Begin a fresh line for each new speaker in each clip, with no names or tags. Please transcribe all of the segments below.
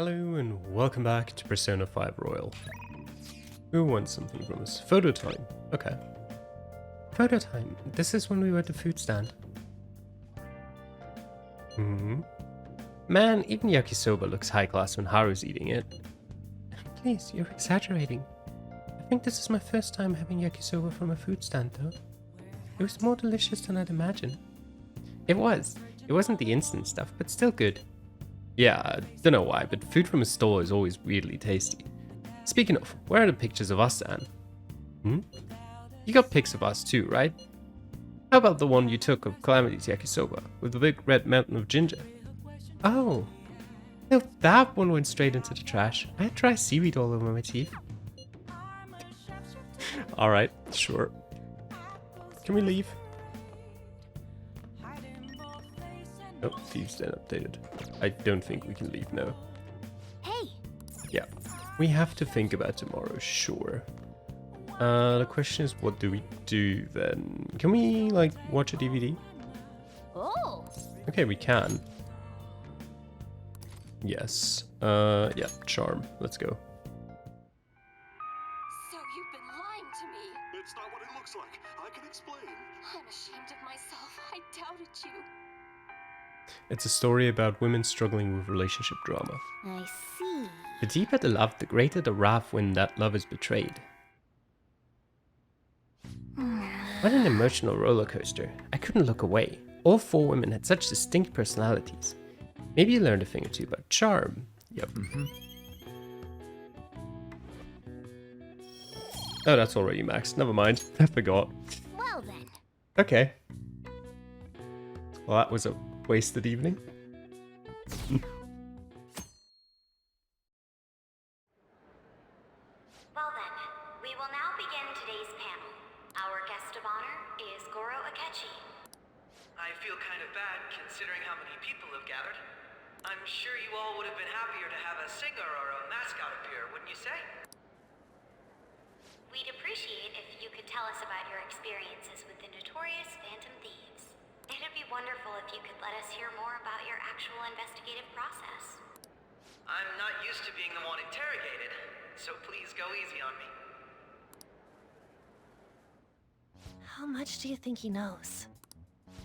Hello and welcome back to Persona 5 Royal. Who wants something from us? Photo time. Okay. Photo time. This is when we were at the food stand. Man, even yakisoba looks high class when Haru's eating it. Please, you're exaggerating. I think this is my first time having yakisoba from a food stand though. It was more delicious than I'd imagined. It was. It wasn't the instant stuff, but still good. Yeah, I don't know why, but food from a store is always weirdly tasty. Speaking of, where are the pictures of us, Anne? You got pics of us too, right? How about the one you took of Calamity's yakisoba, with the big red mountain of ginger? Oh, no, that one went straight into the trash. I had dry seaweed all over my teeth. Alright, sure. Can we leave? Oh, Thieves Den updated. I don't think we can leave now.
Hey!
Yeah, we have to think about tomorrow, sure. The question is, what do we do then? Can we, like, watch a DVD?
Oh!
Okay, we can. Yes. Yeah, charm. Let's go.
So you've been lying to me.
It's not what it looks like. I can explain.
I'm ashamed of myself. I doubted you.
It's a story about women struggling with relationship drama.
I see.
The deeper the love, the greater the wrath when that love is betrayed. What an emotional roller coaster. I couldn't look away. All four women had such distinct personalities. Maybe you learned a thing or two about charm. Yep. Oh, that's already maxed. Never mind. I forgot.
Well then.
Okay. Well, that was a wasted evening.
Well then, we will now begin today's panel. Our guest of honor is Goro Akechi.
I feel kind of bad considering how many people have gathered. I'm sure you all would have been happier to have a singer or a mascot appear, wouldn't you say?
We'd appreciate if you could tell us about your experiences with the notorious Phantom Thieves. It'd be wonderful if you could let us hear more about your actual investigative process.
I'm not used to being the one interrogated, so please go easy on me.
How much do you think he knows?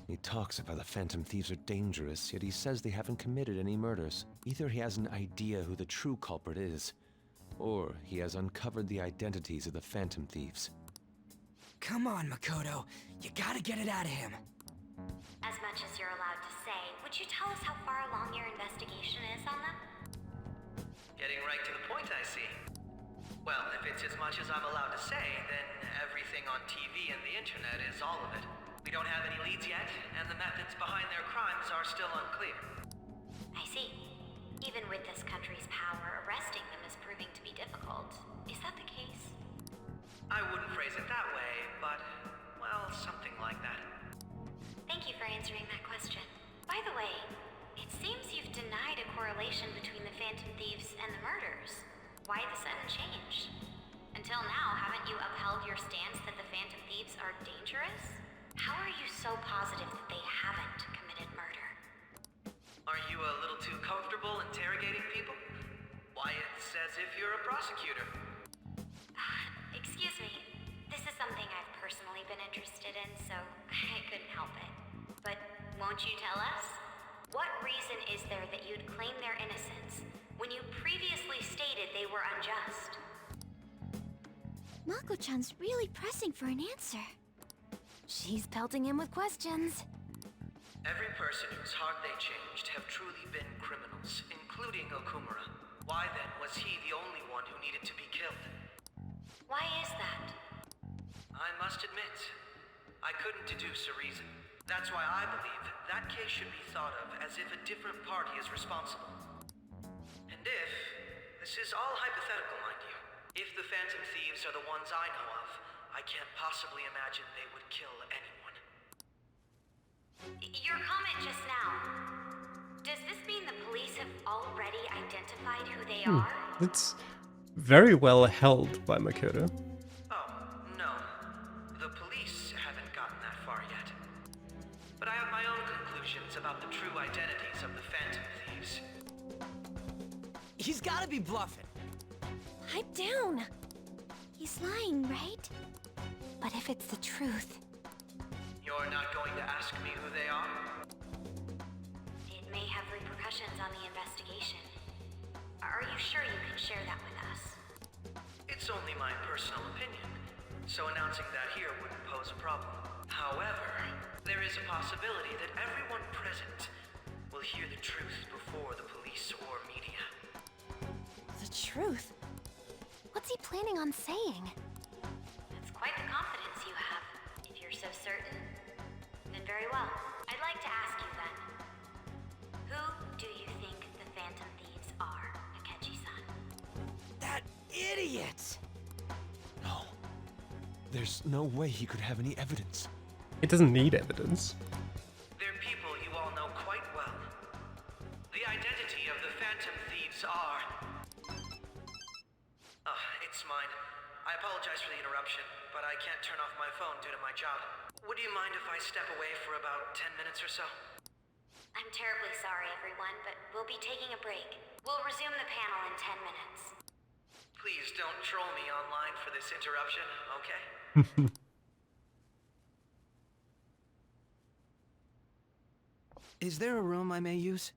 He talks about the Phantom Thieves are dangerous, yet he says they haven't committed any murders. Either he has an idea who the true culprit is, or he has uncovered the identities of the Phantom Thieves.
Come on, Makoto. You gotta get it out of him.
As much as you're allowed to say, would you tell us how far along your investigation is on them?
Getting right to the point, I see. Well, if it's as much as I'm allowed to say, then everything on TV and the internet is all of it. We don't have any leads yet, and the methods behind their crimes are still unclear.
I see. Even with this country's power, arresting them is proving to be difficult. Is that the case?
I wouldn't phrase it that way, but, well, something like that.
Thank you for answering that question. By the way, it seems you've denied a correlation between the Phantom Thieves and the murders. Why the sudden change? Until now, haven't you upheld your stance that the Phantom Thieves are dangerous? How are you so positive that they haven't committed murder?
Are you a little too comfortable interrogating people? Why, it's as if you're a prosecutor.
Excuse me. This is something I've personally been interested in, so I couldn't help it. But won't you tell us? What reason is there that you'd claim their innocence when you previously stated they were unjust?
Mako-chan's really pressing for an answer. She's pelting him with questions.
Every person whose heart they changed have truly been criminals, including Okumura. Why then was he the only one who needed to be killed?
Why is that?
I must admit, I couldn't deduce a reason. That's why I believe that case should be thought of as if a different party is responsible. And if, this is all hypothetical mind you, if the Phantom Thieves are the ones I know of, I can't possibly imagine they would kill anyone.
Your comment just now, does this mean the police have already identified who they are?
It's very well held by Makoto.
Oh, no. The police haven't gotten that far yet. But I have my own conclusions about the true identities of the Phantom Thieves.
He's gotta be bluffing.
Pipe down. He's lying, right? But if it's the truth,
You're not going to ask me who they are?
It may have repercussions on the investigation. Are you sure you can share that with us?
It's only my personal opinion, so announcing that here wouldn't pose a problem. However, there is a possibility that everyone present will hear the truth before the police or media.
the truth. What's he planning on saying?
That's quite the confidence you have. If you're so certain, then very well. I'd like to ask you then. Who do you think the Phantom Thieves are, Akechi-san?
That idiot!
No. There's no way he could have any evidence.
It doesn't need evidence.
They're people you all know quite well. The identity of the Phantom Thieves are... it's mine. I apologize for the interruption, but I can't turn off my phone due to my job. Would you mind if I step away for about 10 minutes or so?
I'm terribly sorry, everyone, but we'll be taking a break. We'll resume the panel in 10 minutes.
Please don't troll me online for this interruption, okay?
Is there a room I may use?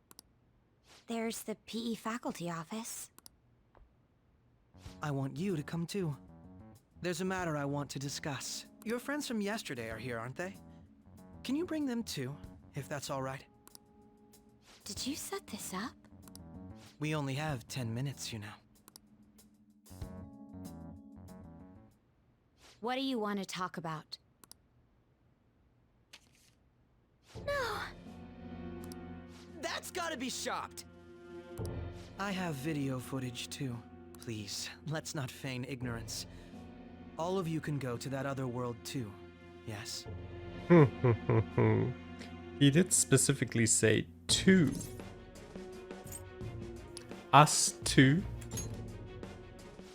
There's the PE faculty office.
I want you to come too. There's a matter I want to discuss. Your friends from yesterday are here, aren't they? Can you bring them too, if that's all right?
Did you set this up?
We only have 10 minutes, you know.
What do you want to talk about? No.
That's gotta be shopped! I have video footage too. Please, let's not feign ignorance. All of you can go to that other world too, yes?
He did specifically say two. Us two?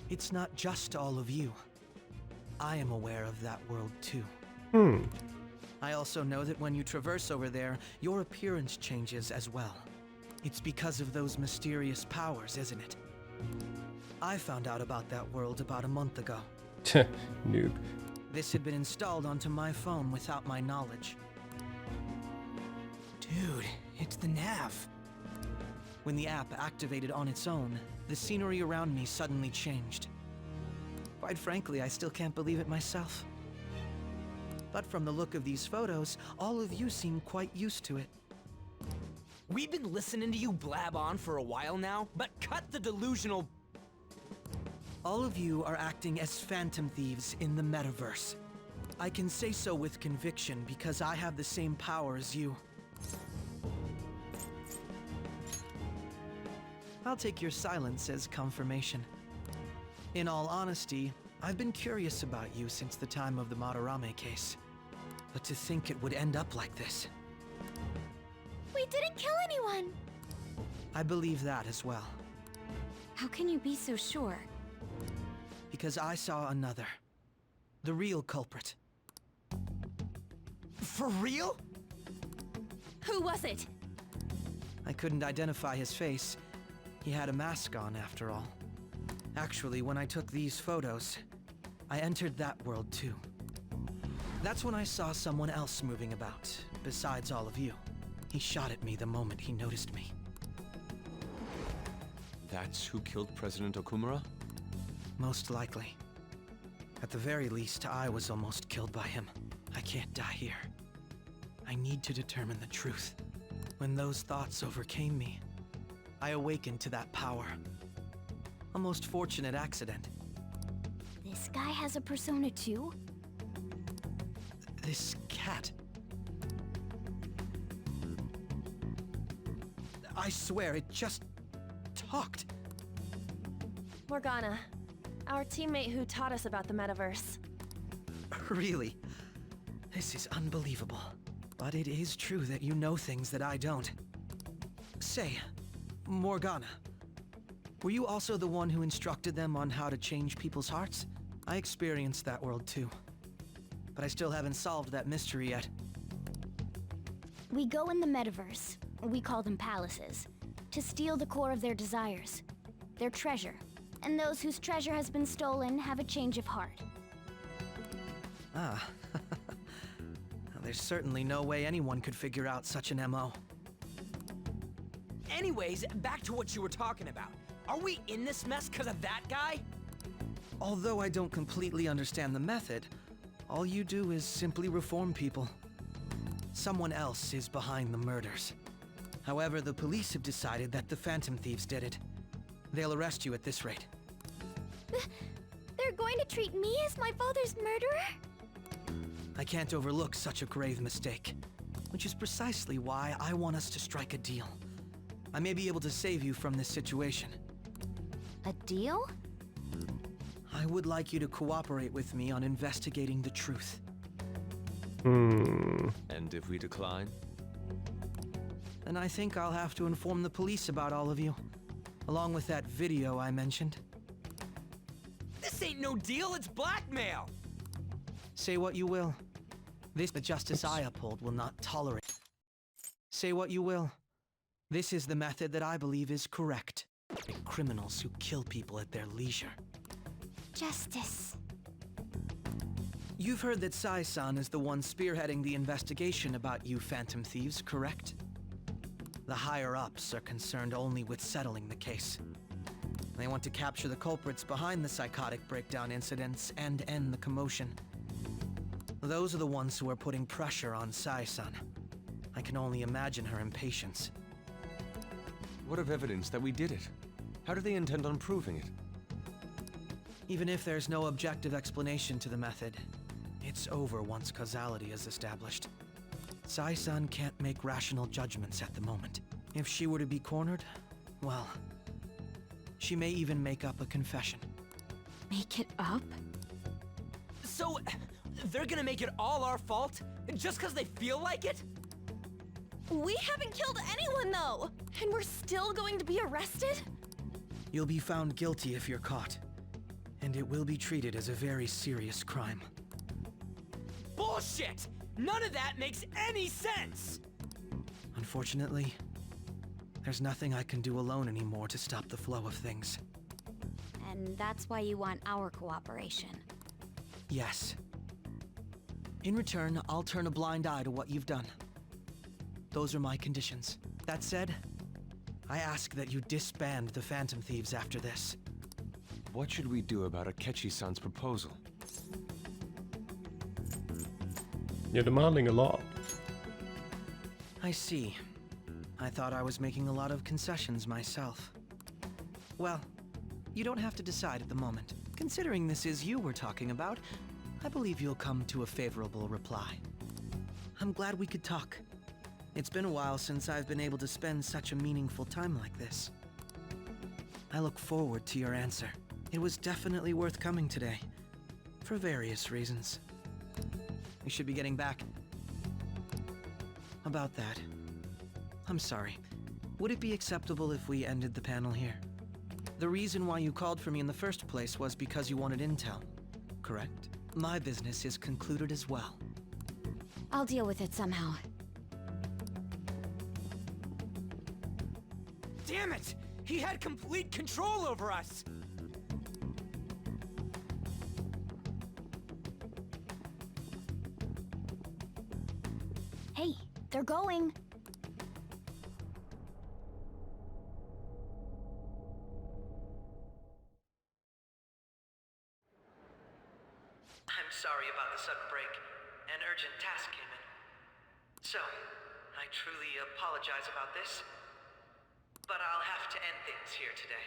It's not just all of you. I am aware of that world too. I also know that when you traverse over there, your appearance changes as well. It's because of those mysterious powers, isn't it? I found out about that world about a month ago.
Noob.
This had been installed onto my phone without my knowledge. Dude, it's the nav. When the app activated on its own, the scenery around me suddenly changed. Quite frankly, I still can't believe it myself. But from the look of these photos, all of you seem quite used to it.
We've been listening to you blab on for a while now, but cut the delusional...
All of you are acting as Phantom Thieves in the metaverse. I can say so with conviction because I have the same power as you. I'll take your silence as confirmation. In all honesty, I've been curious about you since the time of the Madarame case. But to think it would end up like this.
We didn't kill anyone!
I believe that as well.
How can you be so sure?
Because I saw another. The real culprit.
For real?
Who was it?
I couldn't identify his face. He had a mask on, after all. Actually, when I took these photos, I entered that world too. That's when I saw someone else moving about, besides all of you. He shot at me the moment he noticed me.
That's who killed President Okumura?
Most likely. At the very least, I was almost killed by him. I can't die here. I need to determine the truth. When those thoughts overcame me, I awakened to that power. A most fortunate accident.
This guy has a persona too?
This cat. I swear, it just talked.
Morgana, our teammate who taught us about the metaverse.
Really? This is unbelievable. But it is true that you know things that I don't. Say, Morgana, were you also the one who instructed them on how to change people's hearts? I experienced that world too. But I still haven't solved that mystery yet.
We go in the metaverse, or we call them palaces, to steal the core of their desires. their treasure. And those whose treasure has been stolen have a change of heart.
Ah. There's certainly no way anyone could figure out such an MO.
Anyways, back to what you were talking about. Are we in this mess because of that guy?
Although I don't completely understand the method, all you do is simply reform people. Someone else is behind the murders. However, the police have decided that the Phantom Thieves did it. They'll arrest you at this rate.
They're going to treat me as my father's murderer?
I can't overlook such a grave mistake, which is precisely why I want us to strike a deal. I may be able to save you from this situation.
A deal?
I would like you to cooperate with me on investigating the truth.
And if we decline?
Then I think I'll have to inform the police about all of you, along with that video I mentioned.
This ain't no deal, it's blackmail!
Say what you will. The justice I uphold will not tolerate. Say what you will. This is the method that I believe is correct. Criminals who kill people at their leisure.
Justice.
You've heard that Sai-san is the one spearheading the investigation about you Phantom Thieves, correct? The higher-ups are concerned only with settling the case. They want to capture the culprits behind the psychotic breakdown incidents and end the commotion. Those are the ones who are putting pressure on Sai-san. I can only imagine her impatience.
What of evidence that we did it? How do they intend on proving it?
Even if there's no objective explanation to the method, it's over once causality is established. Sai-san can't make rational judgments at the moment. If she were to be cornered, well, she may even make up a confession.
Make it up?
So, they're gonna make it all our fault? Just because they feel like it?
We haven't killed anyone, though! And we're still going to be arrested?
You'll be found guilty if you're caught, and it will be treated as a very serious crime.
Bullshit! None of that makes any sense!
Unfortunately, there's nothing I can do alone anymore to stop the flow of things.
And that's why you want our cooperation.
Yes. In return, I'll turn a blind eye to what you've done. Those are my conditions. That said, I ask that you disband the Phantom Thieves after this.
What should we do about Akechi-san's proposal?
You're demanding a lot.
I see. I thought I was making a lot of concessions myself. Well, you don't have to decide at the moment. Considering this is you we're talking about, I believe you'll come to a favorable reply. I'm glad we could talk. It's been a while since I've been able to spend such a meaningful time like this. I look forward to your answer. It was definitely worth coming today, for various reasons. We should be getting back. About that, I'm sorry. Would it be acceptable if we ended the panel here? The reason why you called for me in the first place was because you wanted intel, correct? My business is concluded as well.
I'll deal with it somehow.
Damn it! He had complete control over us!
Hey, they're going.
I'm sorry about the sudden break. An urgent task came in. So, I truly apologize about this, but I'll have to end things here today.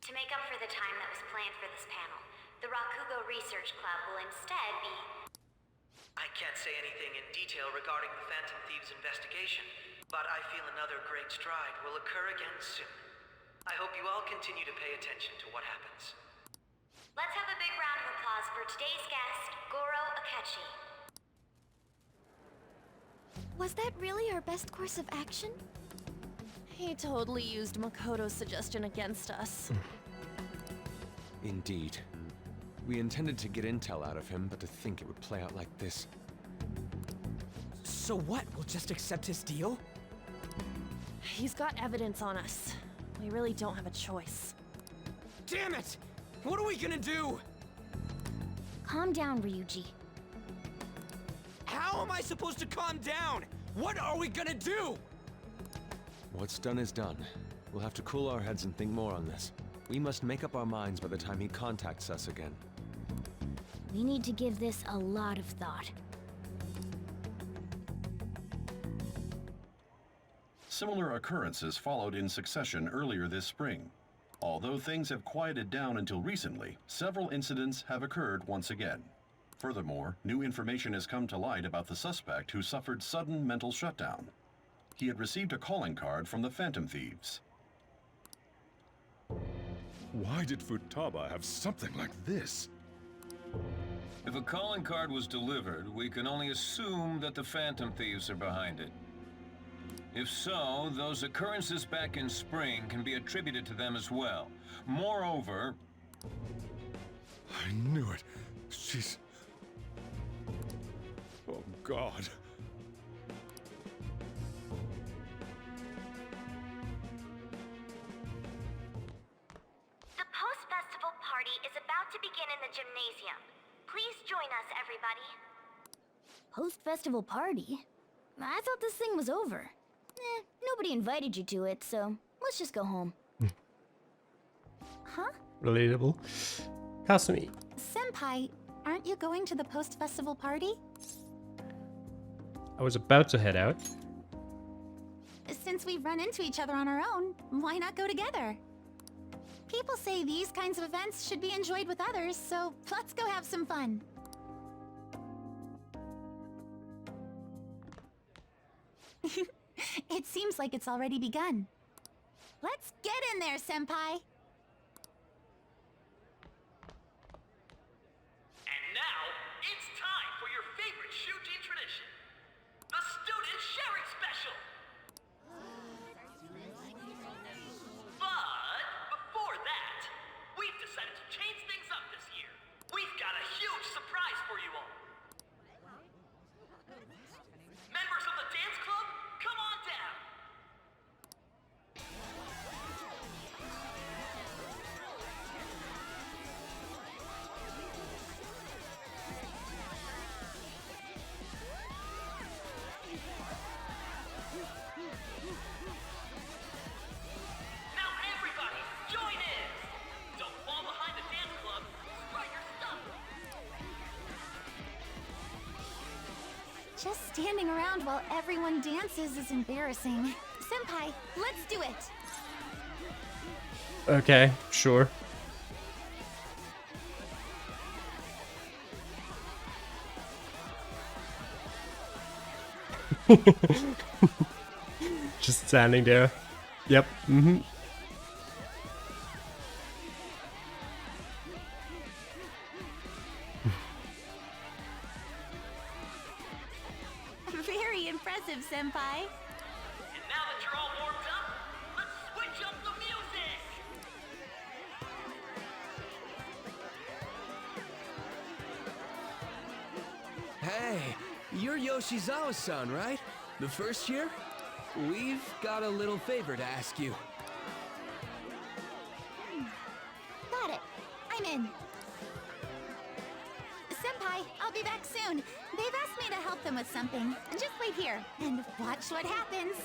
To make up for the time that was planned for this panel, the Rakugo Research Club will instead be...
I can't say anything in detail regarding the Phantom Thieves investigation, but I feel another great stride will occur again soon. I hope you all continue to pay attention to what happens.
Let's have a big round of applause for today's guest, Goro Akechi.
Was that really our best course of action?
He totally used Makoto's suggestion against us.
Indeed. We intended to get intel out of him, but to think it would play out like this.
So what? We'll just accept his deal?
He's got evidence on us. We really don't have a choice.
Damn it! What are we gonna do?
Calm down, Ryuji.
How am I supposed to calm down? What are we gonna do?
What's done is done. We'll have to cool our heads and think more on this. We must make up our minds by the time he contacts us again.
We need to give this a lot of thought.
Similar occurrences followed in succession earlier this spring. Although things have quieted down until recently, several incidents have occurred once again. Furthermore, new information has come to light about the suspect who suffered sudden mental shutdown. He had received a calling card from the Phantom Thieves.
Why did Futaba have something like this?
If a calling card was delivered, we can only assume that the Phantom Thieves are behind it. If so, those occurrences back in spring can be attributed to them as well. Moreover...
I knew it. She's... Oh, God.
The post-festival party is about to begin in the gymnasium. Please join us, everybody.
Post-festival party? I thought this thing was over. Nobody invited you to it, so let's just go home.
Huh?
Relatable. Kasumi.
Senpai, aren't you going to the post-festival party?
I was about to head out.
Since we've run into each other on our own, why not go together? People say these kinds of events should be enjoyed with others, so let's go have some fun. It seems like it's already begun. Let's get in there, Senpai!
And now, it's time for your favorite Shuji tradition. The Student Sharing Special! But before that, we've decided to change things up this year. We've got a huge surprise for you all. Members of the dance club, come on down. Now everybody, join in. Don't fall behind the dance club. Strut your stuff.
Just standing around while everyone dances is embarrassing. Senpai, let's do it!
Okay, sure. Just standing there. Yep. Mm-hmm.
Very impressive, Senpai.
And now that you're all warmed up, let's switch up the music.
Hey, you're Yoshizawa-san, right? The first year? We've got a little favor to ask you.
Got it. I'm in. Senpai, I'll be back soon. They've asked me to help them with something. Just wait here and watch what happens.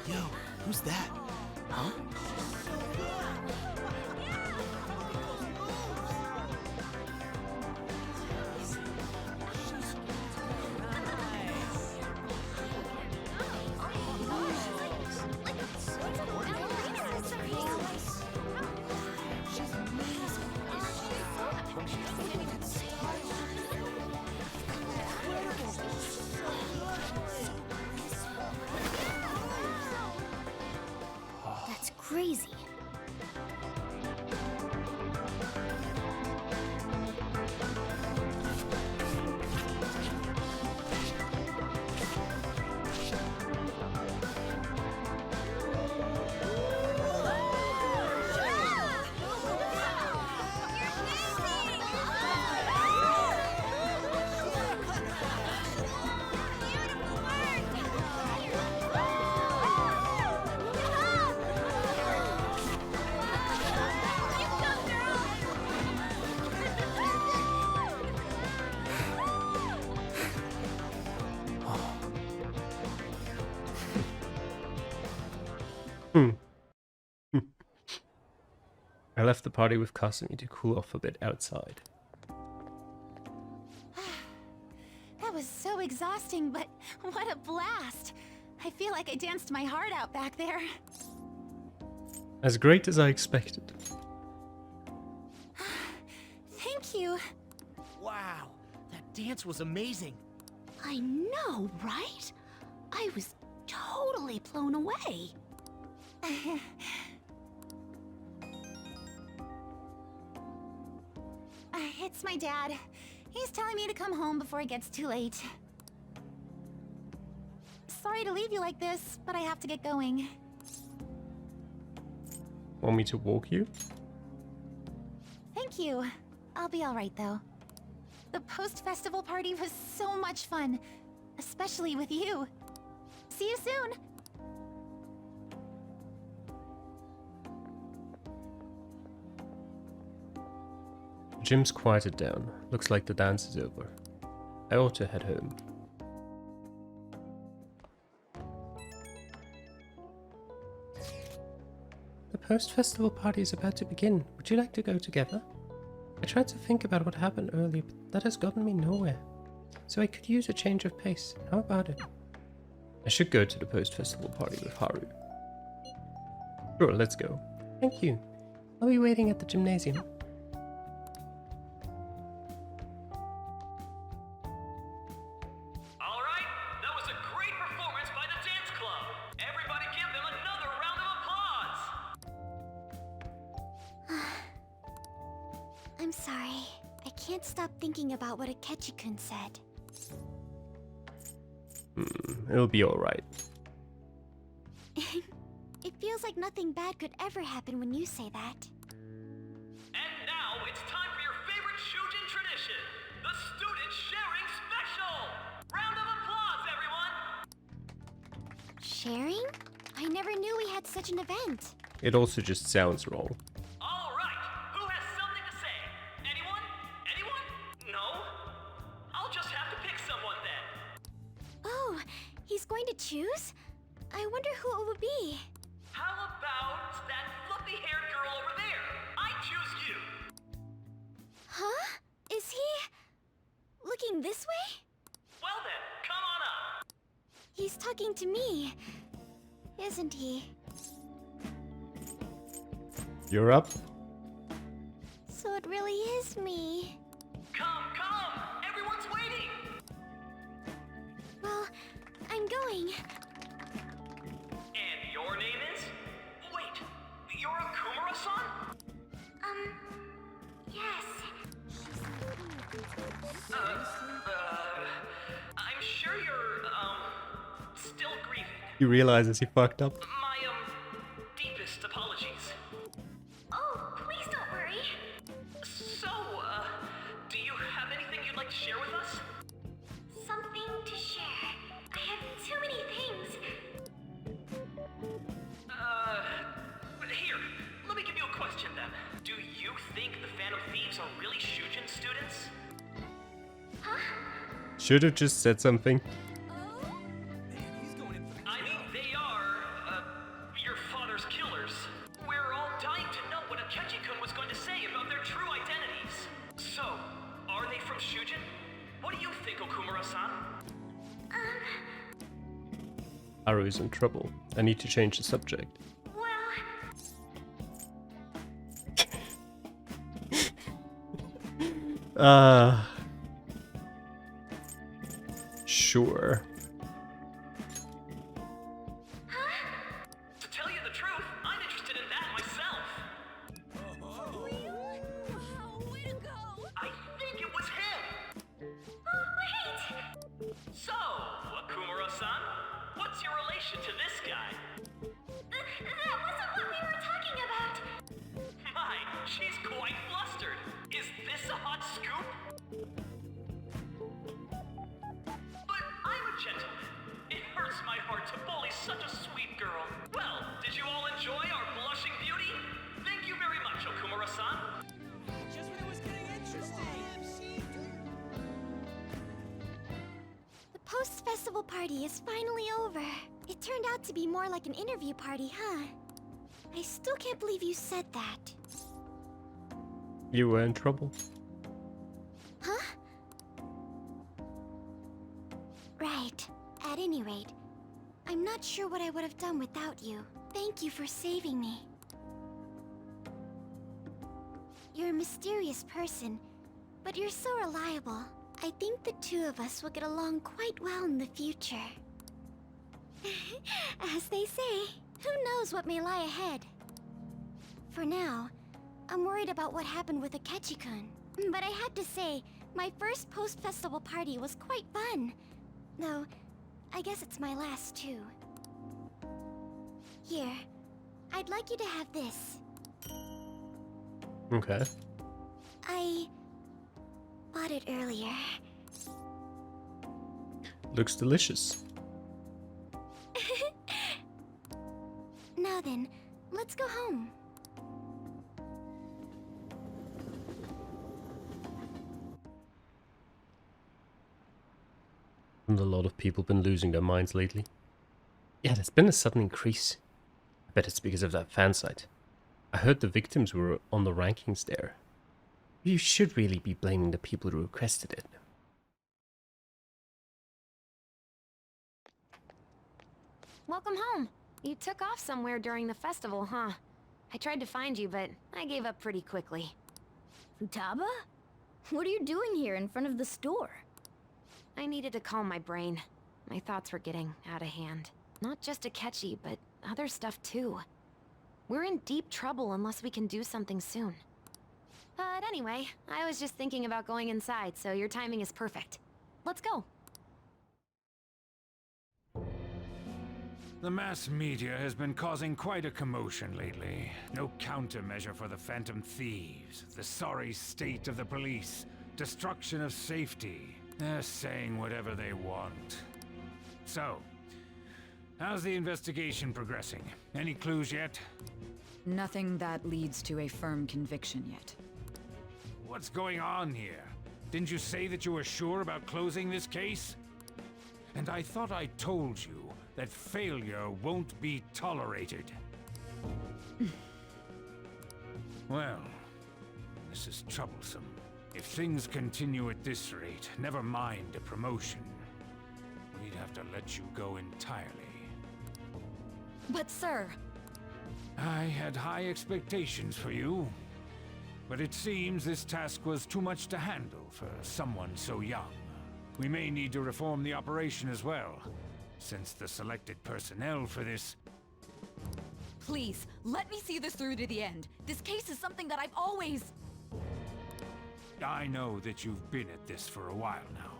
Yo, who's that? Huh?
Hmm. I left the party with Kasumi to cool off a bit outside.
That was so exhausting, but what a blast! I feel like I danced my heart out back there.
As great as I expected.
Thank you.
Wow, that dance was amazing.
I know, right? I was totally blown away. It's my dad. He's telling me to come home before it gets too late. Sorry to leave you like this, but I have to get going.
Want me to walk you?
Thank you. I'll be alright though. The post-festival party was so much fun, especially with you. See you soon!
The gym's quieted down. Looks like the dance is over. I ought to head home. The post-festival party is about to begin. Would you like to go together? I tried to think about what happened earlier, but that has gotten me nowhere. So I could use a change of pace. How about it? I should go to the post-festival party with Haru. Sure, let's go. Thank you. I'll be waiting at the gymnasium.
Alright, that was a great performance by the dance club. Everybody give them another round of applause.
I'm sorry. I can't stop thinking about what Akechi-kun said.
It'll be alright.
It feels like nothing bad could ever happen when you say that.
And now it's time for your favorite Shujin tradition, the Student Sharing Special! Round of applause, everyone!
Sharing? I never knew we had such an event.
It also just sounds wrong.
Alright, who has something to say? Anyone? Anyone? No? I'll just have to pick someone then.
Oh, he's going to choose? I wonder who it would be.
How about that fluffy-haired girl over there? I choose you!
Huh? Is he... looking this way?
Well then, come on up!
He's talking to me, isn't he?
You're up?
So it really is me.
Come, come! Everyone's waiting!
Well, I'm going.
And your name is? Wait, you're a Kumura-san?
Yes.
I'm sure you're, still grieving.
He realizes he fucked up.
My, deepest apologies.
Oh, please don't worry.
So, do you have anything you'd like to share with us?
Something to share. I have too many things.
Here, let me give you a question then. Do you think the Phantom Thieves are really Shujin students?
Huh?
Should have just said something.
I mean, they are, your father's killers. We're all dying to know what Akechi-kun was going to say about their true identities. So, are they from Shujin? What do you think, Okumura-san?
Haru's in trouble. I need to change the subject. Sure.
To tell you the truth, I'm interested in that myself.
Way to go!
I think it was him.
Oh, wait!
So, Okumura-san, what's your relation to this guy?
That wasn't what we were talking about.
My, she's quite flustered. Is this a hot scoop? But I'm a gentleman. It hurts my heart to bully such a sweet girl. Well, did you all enjoy our blushing beauty? Thank you very much, Okumura-san.
Just when it was getting interesting.
The post-festival party is finally over. It turned out to be more like an interview party, huh?
I still can't believe you said that.
You were in trouble.
Huh? Right. At any rate, I'm not sure what I would have done without you. Thank you for saving me. You're a mysterious person, but you're so reliable. I think the two of us will get along quite well in the future. As they say, who knows what may lie ahead? For now, I'm worried about what happened with Akechi-kun. But I have to say, my first post-festival party was quite fun. Though, I guess it's my last too. Here, I'd like you to have this.
Okay.
I bought it earlier.
Looks delicious.
Now then, let's go home.
And a lot of people been losing their minds lately. Yeah, there's been a sudden increase. I bet it's because of that fan site. I heard the victims were on the rankings there. You should really be blaming the people who requested it.
Welcome home. You took off somewhere during the festival, huh? I tried to find you, but I gave up pretty quickly.
Futaba? What are you doing here in front of the store?
I needed to calm my brain. My thoughts were getting out of hand. Not just Akechi, but other stuff too. We're in deep trouble unless we can do something soon. But anyway, I was just thinking about going inside, so your timing is perfect. Let's go.
The mass media has been causing quite a commotion lately. No countermeasure for the Phantom Thieves, the sorry state of the police, destruction of safety. They're saying whatever they want. So, how's the investigation progressing? Any clues yet?
Nothing that leads to a firm conviction yet.
What's going on here? Didn't you say that you were sure about closing this case? And I thought I told you that failure won't be tolerated. Well, this is troublesome. If things continue at this rate, never mind a promotion. We'd have to let you go entirely.
But sir...
I had high expectations for you. But it seems this task was too much to handle for someone so young. We may need to reform the operation as well, since the selected personnel for this...
Please, let me see this through to the end. This case is something that I've always...
I know that you've been at this for a while now.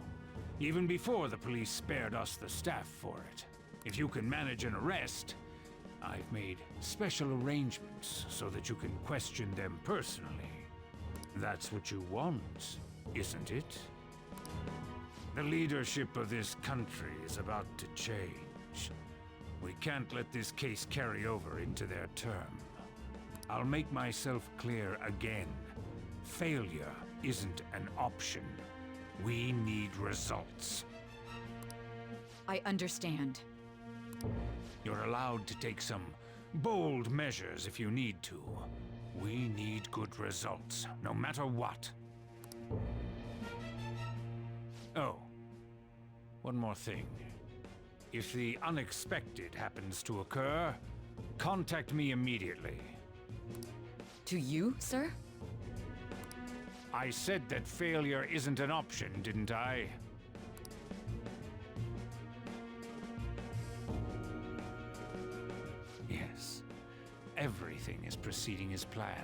Even before the police spared us the staff for it. If you can manage an arrest, I've made special arrangements so that you can question them personally. That's what you want, isn't it? The leadership of this country is about to change. We can't let this case carry over into their term. I'll make myself clear again. Failure isn't an option. We need results.
I understand.
You're allowed to take some bold measures if you need to. We need good results, no matter what. Oh, one more thing. If the unexpected happens to occur, contact me immediately.
To you, sir?
I said that failure isn't an option, didn't I? Yes. Everything is proceeding as planned.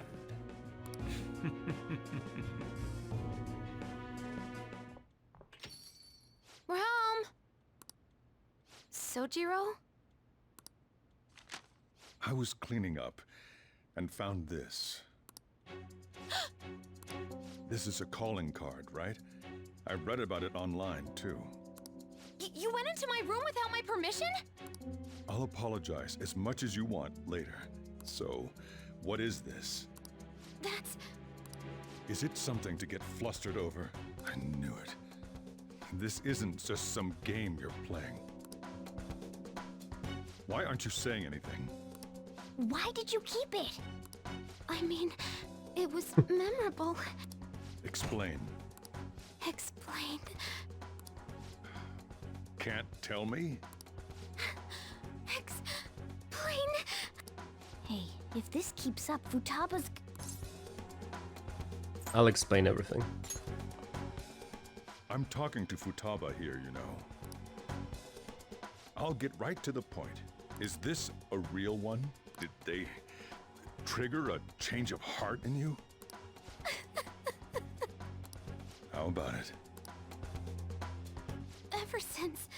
We're home! Sojiro?
I was cleaning up and found this. This is a calling card, right? I read about it online, too.
You went into my room without my permission?
I'll apologize as much as you want later. So, what is this?
That's...
Is it something to get flustered over? I knew it. This isn't just some game you're playing. Why aren't you saying anything?
Why did you keep it?
I mean, it was memorable.
Explain.
Explain.
Can't tell me?
Explain.
Hey, if this keeps up, Futaba's...
I'll explain everything.
I'm talking to Futaba here, you know. I'll get right to the point. Is this a real one? Did they trigger a change of heart in you? How about it?
Ever since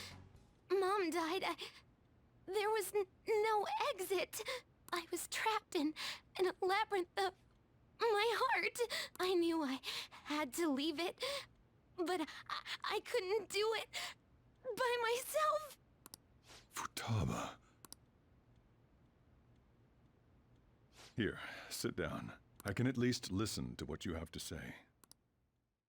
Mom died, there was no exit. I was trapped in a labyrinth of my heart. I knew I had to leave it, but I couldn't do it by myself.
Futaba. Here, sit down. I can at least listen to what you have to say.